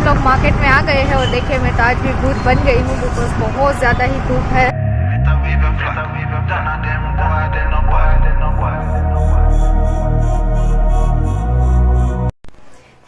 लोग मार्केट में आ गए हैं और देखिए मैं तो आज भी भूत बन गई हूँ बिकॉज बहुत ज़्यादा ही धूप है।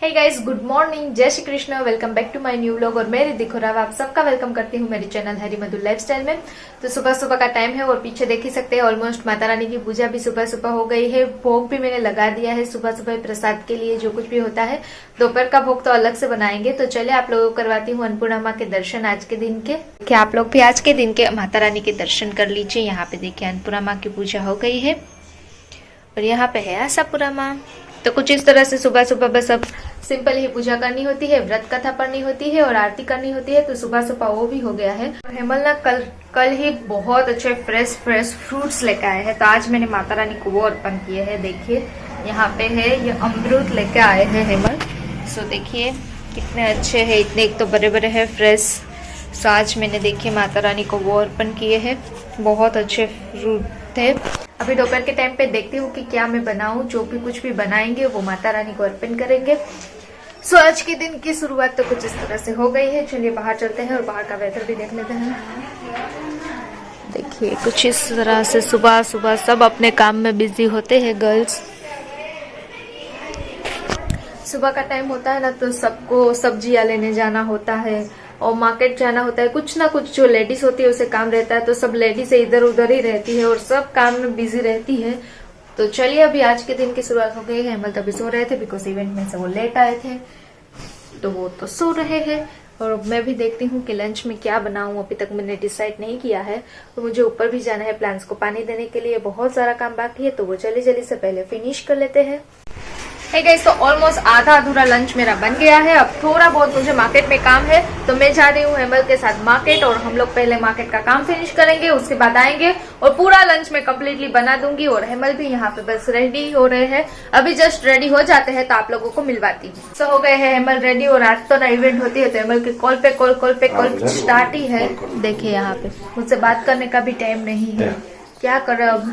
हे गाइस, गुड मॉर्निंग, जय Shri Krishna, welcome back to my new vlog. और मैं रिद्धि खुराव आप सबका वेलकम करती हूँ मेरे चैनल हरी मधुर लाइफस्टाइल में। तो सुबह सुबह का टाइम है और पीछे देख ही सकते हैं ऑलमोस्ट माता रानी की पूजा भी सुबह सुबह हो गई है। भोग भी मैंने लगा दिया है सुबह सुबह प्रसाद के लिए, जो कुछ भी होता है। दोपहर का भोग तो अलग से बनाएंगे। तो चलिए आप लोगों को करवाती हूँ अन्नपूर्णा माँ के दर्शन आज के दिन के। क्या आप लोग भी आज के दिन के माता रानी के दर्शन कर लीजिए। यहाँ पे देखिए अन्नपूर्णा माँ की पूजा हो गई है और यहाँ पे है आशापुरा माँ। तो कुछ इस तरह से सुबह सुबह बस अब सिंपल ही पूजा करनी होती है, व्रत कथा पढ़नी होती है और आरती करनी होती है। तो सुबह सुबह वो भी हो गया है। और हेमल ना कल ही बहुत अच्छे फ्रेश फ्रूट्स लेकर आए हैं। तो आज मैंने माता रानी को वो अर्पण किए हैं। देखिए यहाँ पे है ये अमरूद लेके आए हैं हेमल। सो देखिए कितने अच्छे हैं, इतने एक तो बड़े बड़े हैं फ्रेश। सो आज मैंने देखिए माता रानी को वो अर्पण किए हैं, बहुत अच्छे फ्रूट थे। अभी दोपहर के टाइम पे देखती हूँ कि क्या मैं बनाऊं। जो भी कुछ भी बनाएंगे वो माता रानी को अर्पण करेंगे। सो आज के दिन की शुरुआत तो कुछ इस तरह से हो गई है। चलिए बाहर चलते हैं और बाहर का वेदर भी देख लेते हैं। देखिए कुछ इस तरह से सुबह सुबह सब अपने काम में बिजी होते हैं गर्ल्स। सुबह का टाइम होता है ना तो सबको सब्जियां लेने जाना होता है और मार्केट जाना होता है। कुछ ना कुछ जो लेडीज होती है उसे काम रहता है। तो सब लेडीज इधर उधर ही रहती है और सब काम में बिजी रहती है। तो चलिए अभी आज के दिन की शुरुआत हो गई है। हेमल तभी सो रहे थे बिकॉज इवेंट में से वो लेट आए थे, तो वो तो सो रहे हैं। और मैं भी देखती हूँ कि लंच में क्या बनाऊं। अभी तक मैंने डिसाइड नहीं किया है। तो मुझे ऊपर भी जाना है प्लांट्स को पानी देने के लिए, बहुत सारा काम बाकी है। तो वो जल्दी जल्दी से पहले फिनिश कर लेते हैं। हे गाइस, तो ऑलमोस्ट आधा अधूरा लंच मेरा बन गया है। अब थोड़ा बहुत मुझे मार्केट में काम है तो मैं जा रही हूँ हेमल के साथ मार्केट। और हम लोग पहले मार्केट का काम फिनिश करेंगे, उसके बाद आएंगे और पूरा लंच में कम्प्लीटली बना दूंगी। और हेमल भी यहाँ पे बस रेडी हो रहे हैं। अभी जस्ट रेडी हो जाते हैं तो आप लोगों को मिलवाती हूँ। सो हो गए हैं हेमल रेडी। और आज तो ना इवेंट होती है तो हेमल के कॉल पे कॉल स्टार्ट ही है। देखिए यहाँ पे मुझसे बात करने का भी टाइम नहीं है। क्या करे, अब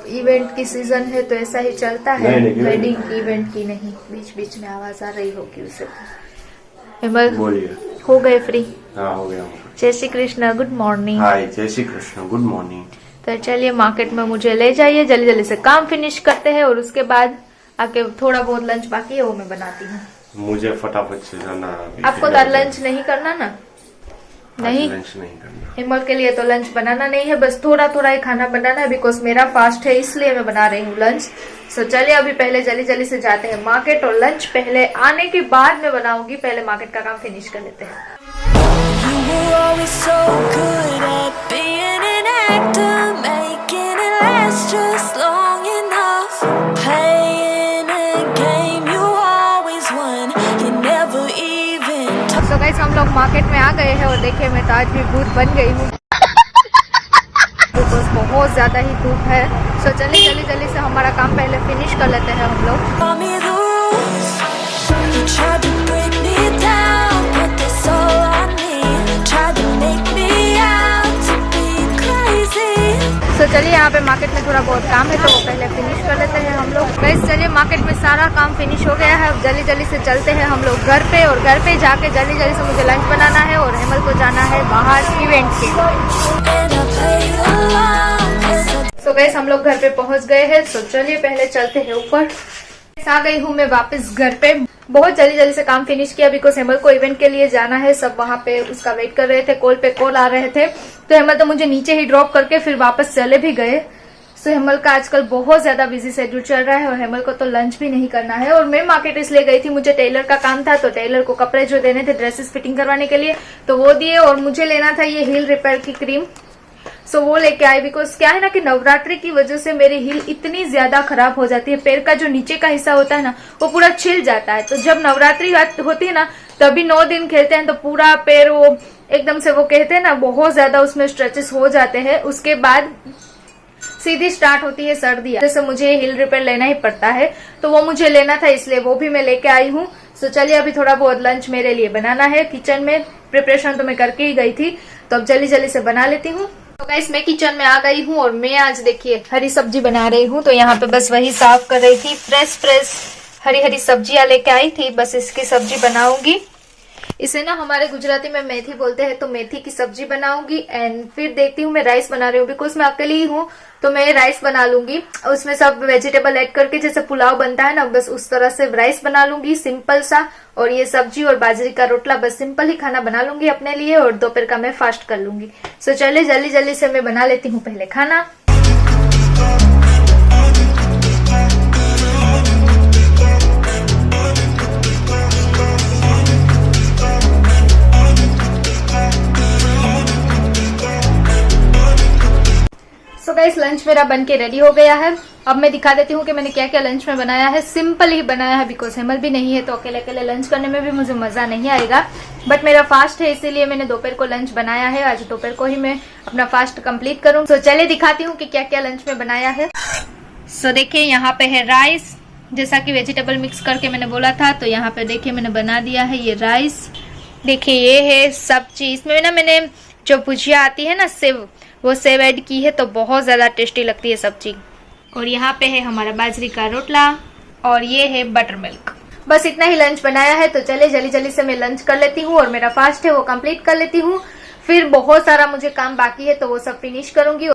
इवेंट की सीजन है तो ऐसा ही चलता है। वेडिंग इवेंट की नहीं, बीच बीच में आवाज आ रही होगी उसे। हेमल हो गए फ्री? हाँ हो गया। जय श्री कृष्ण, गुड मॉर्निंग। हाय, जय श्री कृष्ण, गुड मॉर्निंग। तो चलिए मार्केट में मुझे ले जाइए, जल्दी जल्दी से काम फिनिश करते हैं और उसके बाद आके थोड़ा बहुत लंच बाकी है वो मैं बनाती हूँ। मुझे फटाफट से जाना। आपको तो लंच नहीं करना ना? नहीं, लंच नहीं करना। हेमल के लिए तो लंच बनाना नहीं है, बस थोड़ा थोड़ा ही खाना बनाना है बिकॉज मेरा फास्ट है इसलिए मैं बना रही हूँ लंच। सो चलिए अभी पहले जल्दी जल्दी से जाते हैं मार्केट और लंच पहले आने के बाद मैं बनाऊंगी। पहले मार्केट का काम फिनिश कर लेते हैं। तो गाइस हम लोग मार्केट में आ गए हैं और देखिए मैं तो आज भी भूत बन गई हूँ बिकॉज बहुत ज्यादा ही धूप है। सो चलिए जल्दी जल्दी से हमारा काम पहले फिनिश कर लेते हैं हम लोग। तो चलिए यहाँ पे मार्केट में थोड़ा बहुत काम है तो वो पहले फिनिश कर लेते हैं हम लोग। गाइस चलिए मार्केट में सारा काम फिनिश हो गया है। अब जल्दी जल्दी से चलते हैं हम लोग घर पे। और घर पे जाके जल्दी जल्दी से मुझे लंच बनाना है और हेमल को जाना है बाहर इवेंट के। सो गाइस हम लोग घर पे पहुंच गए हैं। सो चलिए पहले चलते हैं ऊपर। आ गई हूँ मैं वापस घर पे। बहुत जल्दी जल्दी से काम फिनिश किया बिकॉज हेमल को इवेंट के लिए जाना है। सब वहां पे उसका वेट कर रहे थे, कॉल पे कॉल आ रहे थे। तो हेमल तो मुझे नीचे ही ड्रॉप करके फिर वापस चले भी गए। सो हेमल का आजकल बहुत ज्यादा बिजी शेड्यूल चल रहा है और हेमल को तो लंच भी नहीं करना है। और मैं मार्केट इसलिए गई थी, मुझे टेलर का काम था। तो टेलर को कपड़े जो देने थे ड्रेसेस फिटिंग करवाने के लिए तो वो दिए। और मुझे लेना था ये हील रिपेयर की क्रीम। सो वो लेके आई बिकॉज क्या है ना कि नवरात्रि की वजह से मेरी हील इतनी ज्यादा खराब हो जाती है। पैर का जो नीचे का हिस्सा होता है ना वो पूरा छिल जाता है। तो जब नवरात्रि होती है ना तभी 9 दिन खेलते हैं तो पूरा पैर वो एकदम से वो कहते हैं ना बहुत ज्यादा उसमें स्ट्रेचेस हो जाते हैं। उसके बाद सीधी स्टार्ट होती है सर्दी, जैसे मुझे हील रिपेयर लेना ही पड़ता है। तो वो मुझे लेना था इसलिए वो भी मैं लेके आई हूँ। सो चलिए अभी थोड़ा बहुत लंच मेरे लिए बनाना है। किचन में प्रिपरेशन तो मैं करके ही गई थी तो अब जल्दी जल्दी से बना लेती हूँ। तो गाइस मैं किचन में आ गई हूँ और मैं आज देखिए हरी सब्जी बना रही हूँ। तो यहाँ पे बस वही साफ कर रही थी। फ्रेश हरी हरी सब्जियां लेके आई थी, बस इसकी सब्जी बनाऊंगी। इसे ना हमारे गुजराती में मेथी बोलते हैं, तो मेथी की सब्जी बनाऊंगी एंड फिर देखती हूँ मैं राइस बना रही हूँ, बिकॉज मैं अकेली ही हूँ तो मैं राइस बना लूंगी। उसमें सब वेजिटेबल ऐड करके जैसे पुलाव बनता है ना, बस उस तरह से राइस बना लूंगी सिंपल सा। और ये सब्जी और बाजरे का रोटला बस सिंपल ही खाना बना लूंगी अपने लिए, और दोपहर का मैं फास्ट कर लूंगी। सो चलिए जल्दी जल्दी से मैं बना लेती हूँ पहले खाना। सो गाइस लंच मेरा बन के रेडी हो गया है। अब मैं दिखा देती हूँ कि मैंने क्या क्या लंच में बनाया है। सिंपल ही बनाया है, बिकॉज हेमल भी नहीं है तो अकेले अकेले लंच करने में भी मुझे मजा नहीं आएगा। बट मेरा फास्ट है इसीलिए मैंने दोपहर को लंच बनाया है। आज दोपहर को ही मैं अपना फास्ट कंप्लीट करूँ। तो चलिए दिखाती हूँ कि क्या क्या लंच में बनाया है। सो देखिए यहाँ पे है राइस, जैसा कि वेजिटेबल मिक्स करके मैंने बोला था, तो यहाँ पे देखिए मैंने बना दिया है ये राइस। देखिए ये है सब्जी, इसमें ना मैंने जो भुजिया आती है ना सेव, वो सेव ऐड की है तो बहुत ज्यादा टेस्टी लगती है सब्जी। और यहाँ पे है हमारा बाजरी का रोटला और ये है बटर मिल्क। बस इतना ही लंच बनाया है। तो चले जल्दी जल्दी से मैं लंच कर लेती हूँ और मेरा फास्ट है वो कंप्लीट कर लेती हूँ। फिर बहुत सारा मुझे काम बाकी है तो वो सब फिनिश करूंगी।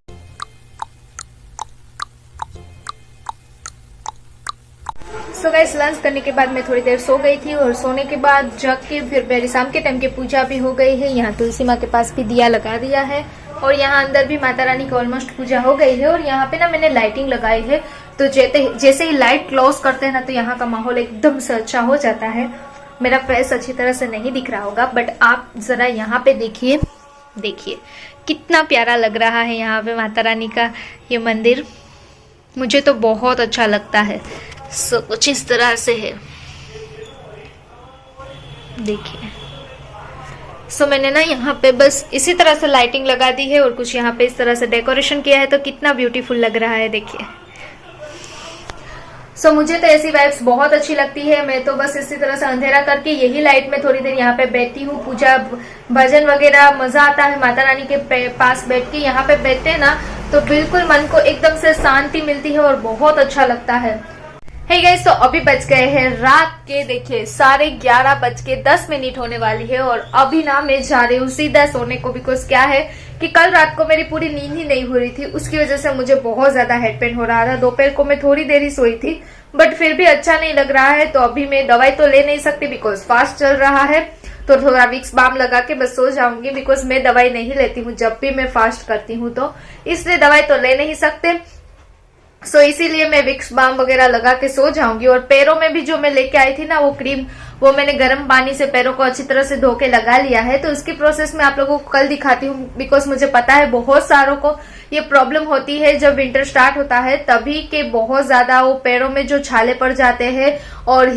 सो गाइस लंच करने के बाद मैं थोड़ी देर सो गई थी और सोने के बाद जग के फिर मेरी शाम के टाइम की पूजा भी हो गई है। यहाँ तुलसी माँ के पास भी दिया लगा दिया है और यहाँ अंदर भी माता रानी की ऑलमोस्ट पूजा हो गई है। और यहाँ पे ना मैंने लाइटिंग लगाई है, तो जैसे ही लाइट क्लोज करते हैं ना तो यहाँ का माहौल एकदम से अच्छा हो जाता है। मेरा फेस अच्छी तरह से नहीं दिख रहा होगा, बट आप जरा यहाँ पे देखिए, देखिए कितना प्यारा लग रहा है यहाँ पे माता रानी का ये मंदिर। मुझे तो बहुत अच्छा लगता है। सो कुछ इस तरह से है, देखिए। सो मैंने ना यहाँ पे बस इसी तरह से लाइटिंग लगा दी है और कुछ यहाँ पे इस तरह से डेकोरेशन किया है, तो कितना ब्यूटीफुल लग रहा है, देखिए। सो मुझे तो ऐसी वाइब्स बहुत अच्छी लगती है। मैं तो बस इसी तरह से अंधेरा करके यही लाइट में थोड़ी देर यहाँ पे बैठती हूँ, पूजा भजन वगैरह मजा आता है। माता रानी के पास बैठ के यहाँ पे बैठते हैं ना तो बिल्कुल मन को एकदम से शांति मिलती है और बहुत अच्छा लगता है। हे गाइस, तो अभी बज गए हैं रात के देखिए 11:10 होने वाली है और अभी ना मैं जा रही हूँ सीधा सोने को। बिकॉज क्या है कि कल रात को मेरी पूरी नींद ही नहीं हो रही थी, उसकी वजह से मुझे बहुत ज्यादा हेड पेन हो रहा था। दोपहर को मैं थोड़ी देर ही सोई थी, बट फिर भी अच्छा नहीं लग रहा है। तो अभी मैं दवाई तो ले नहीं सकती बिकॉज फास्ट चल रहा है, तो थोड़ा विक्स बाम लगा के बस सो जाऊंगी। बिकॉज मैं दवाई नहीं लेती हूँ जब भी मैं फास्ट करती हूँ, तो इसलिए दवाई तो ले नहीं सकते। सो इसीलिए मैं विक्स बाम वगैरह लगा के सो जाऊंगी। और पैरों में भी जो मैं लेके आई थी ना वो क्रीम, वो मैंने गर्म पानी से पैरों को अच्छी तरह से धो के लगा लिया है। तो उसकी प्रोसेस मैं आप लोगों को कल दिखाती हूँ। बिकॉज मुझे पता है बहुत सारों को ये प्रॉब्लम होती है जब विंटर स्टार्ट होता है, तभी के बहुत ज्यादा वो पैरों में जो छाले पड़ जाते हैं और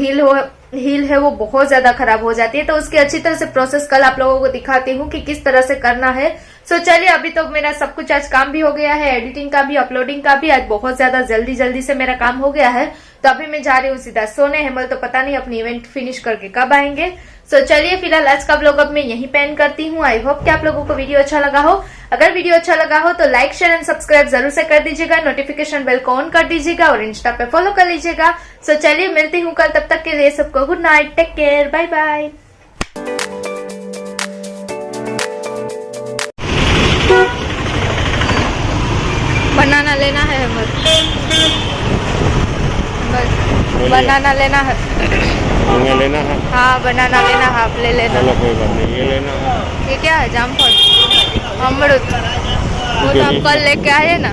हील है वो बहुत ज्यादा खराब हो जाती है। तो उसकी अच्छी तरह से प्रोसेस कल आप लोगों को दिखाती हूँ कि किस तरह से करना है। सो चलिए अभी तो मेरा सब कुछ आज काम भी हो गया है, एडिटिंग का भी, अपलोडिंग का भी। आज बहुत ज्यादा जल्दी से मेरा काम हो गया है, तो अभी मैं जा रही हूँ सीधा सोने। हेमल तो पता नहीं अपनी इवेंट फिनिश करके कब आएंगे। सो चलिए फिलहाल आज का व्लॉग अब मैं यहीं पे एंड करती हूँ। आई होप कि आप लोगों को वीडियो अच्छा लगा हो। अगर वीडियो अच्छा लगा हो तो लाइक शेयर एंड सब्सक्राइब जरूर से कर दीजिएगा, नोटिफिकेशन बेल को ऑन कर दीजिएगा और इंस्टा पे फॉलो कर लीजिएगा। सो चलिए मिलती हूँ कल, तब तक के लिए सबको good night, take care, bye bye. बनाना लेना है हेमल, बस बनाना लेना है। ये लेना है? हाँ बनाना लेना, हाफ ले लेना। चलो कोई बात नहीं, ये लेना है। ये क्या है? जामफल, अमरूद, वो तो हम कल लेके आए ना।